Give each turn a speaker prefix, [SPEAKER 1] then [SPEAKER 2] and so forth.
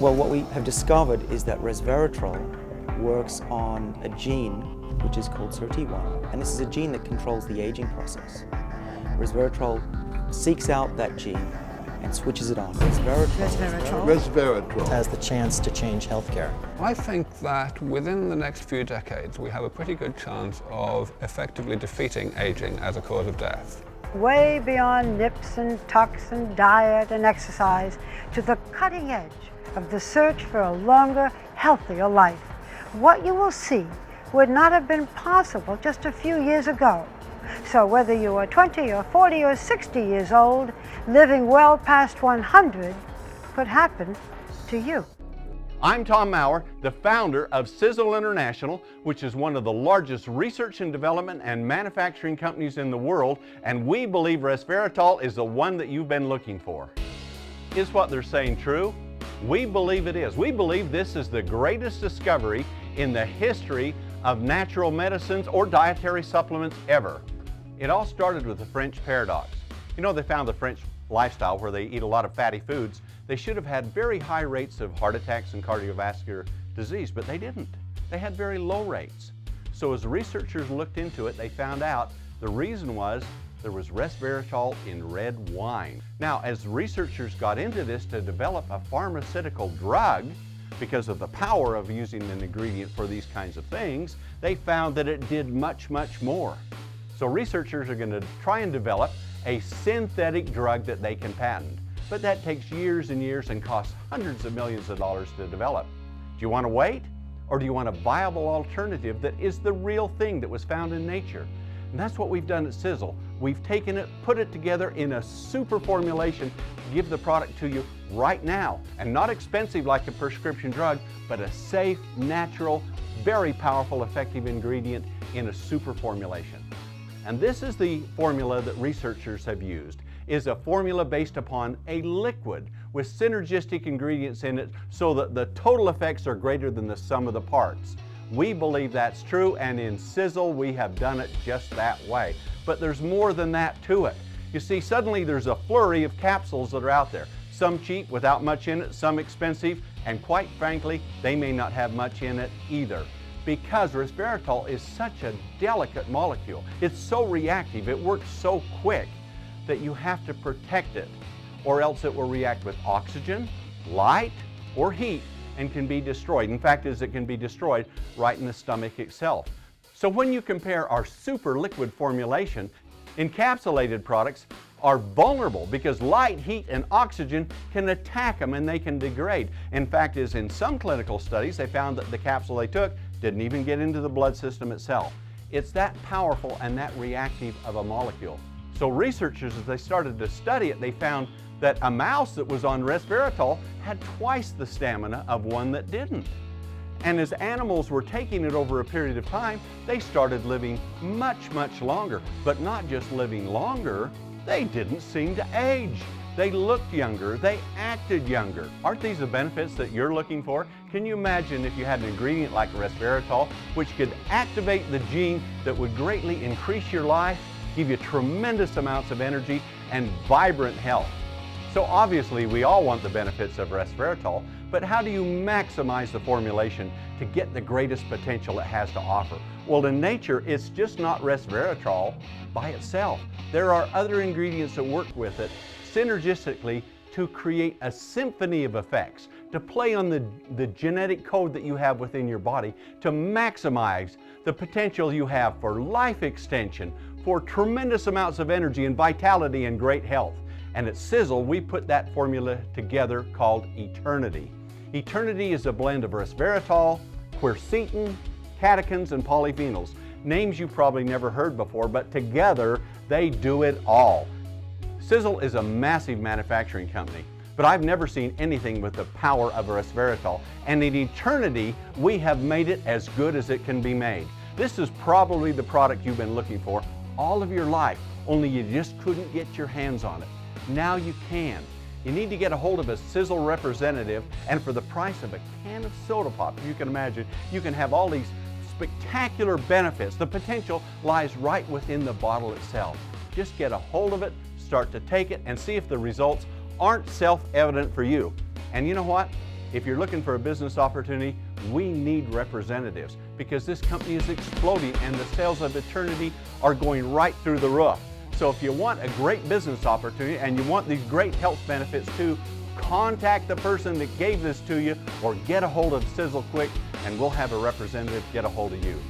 [SPEAKER 1] Well, what we have discovered is that resveratrol works on a gene which is called SIRT1, and this is a gene that controls the aging process. Resveratrol seeks out that gene and switches it on.
[SPEAKER 2] Resveratrol
[SPEAKER 3] has the chance to change healthcare.
[SPEAKER 4] I think that within the next few decades, we have a pretty good chance of effectively defeating aging as a cause of death.
[SPEAKER 5] Way beyond nips and tucks and diet and exercise to the cutting edge of the search for a longer, healthier life. What you will see would not have been possible just a few years ago. So whether you are 20 or 40 or 60 years old, living well past 100 could happen to you.
[SPEAKER 6] I'm Tom Maurer, the founder of Sizzle International, which is one of the largest research and development and manufacturing companies in the world, and we believe resveratrol is the one that you've been looking for. Is what they're saying true? We believe it is. We believe this is the greatest discovery in the history of natural medicines or dietary supplements ever. It all started with the French paradox. You know, they found the French lifestyle where they eat a lot of fatty foods. They should have had very high rates of heart attacks and cardiovascular disease, but they didn't. They had very low rates. So as researchers looked into it, they found out the reason was there was resveratrol in red wine. Now, as researchers got into this to develop a pharmaceutical drug, because of the power of using an ingredient for these kinds of things, they found that it did much, much more. So researchers are going to try and develop a synthetic drug that they can patent. But that takes years and years and costs hundreds of millions of dollars to develop. Do you want to wait? Or do you want a viable alternative that is the real thing that was found in nature? And that's what we've done at Sizzle. We've taken it, put it together in a super formulation to give the product to you right now. And not expensive like a prescription drug, but a safe, natural, very powerful, effective ingredient in a super formulation. And this is the formula that researchers have used. Is a formula based upon a liquid with synergistic ingredients in it so that the total effects are greater than the sum of the parts. We believe that's true, and in Sizzle we have done it just that way. But there's more than that to it. You see, suddenly there's a flurry of capsules that are out there. Some cheap without much in it, some expensive, and quite frankly, they may not have much in it either. Because resveratrol is such a delicate molecule. It's so reactive, it works so quick that you have to protect it, or else it will react with oxygen, light, or heat and can be destroyed. In fact, it can be destroyed right in the stomach itself. So when you compare our super liquid formulation, encapsulated products are vulnerable because light, heat, and oxygen can attack them and they can degrade. In fact, as in some clinical studies, they found that the capsule they took didn't even get into the blood system itself. It's that powerful and that reactive of a molecule. So researchers, as they started to study it, they found that a mouse that was on resveratrol had twice the stamina of one that didn't. And as animals were taking it over a period of time, they started living much, much longer. But not just living longer, they didn't seem to age. They looked younger, they acted younger. Aren't these the benefits that you're looking for? Can you imagine if you had an ingredient like resveratrol, which could activate the gene that would greatly increase your life, give you tremendous amounts of energy and vibrant health? So obviously we all want the benefits of resveratrol, but how do you maximize the formulation to get the greatest potential it has to offer? Well, in nature, it's just not resveratrol by itself. There are other ingredients that work with it synergistically to create a symphony of effects, to play on the genetic code that you have within your body, to maximize the potential you have for life extension, for tremendous amounts of energy and vitality and great health. And at Sizzle, we put that formula together called Eternity. Eternity is a blend of resveratrol, quercetin, catechins, and polyphenols. Names you probably never heard before, but together they do it all. Sizzle is a massive manufacturing company, but I've never seen anything with the power of resveratrol. And in Eternity, we have made it as good as it can be made. This is probably the product you've been looking for all of your life, only you just couldn't get your hands on it. Now you can. You need to get a hold of a Sizzle representative, and for the price of a can of soda pop, you can imagine, you can have all these spectacular benefits. The potential lies right within the bottle itself. Just get a hold of it, start to take it, and see if the results aren't self-evident for you. And you know what? If you're looking for a business opportunity, we need representatives because this company is exploding and the sales of eternity are going right through the roof. So if you want a great business opportunity and you want these great health benefits too, contact the person that gave this to you or get a hold of Sizzle Quick and we'll have a representative get a hold of you.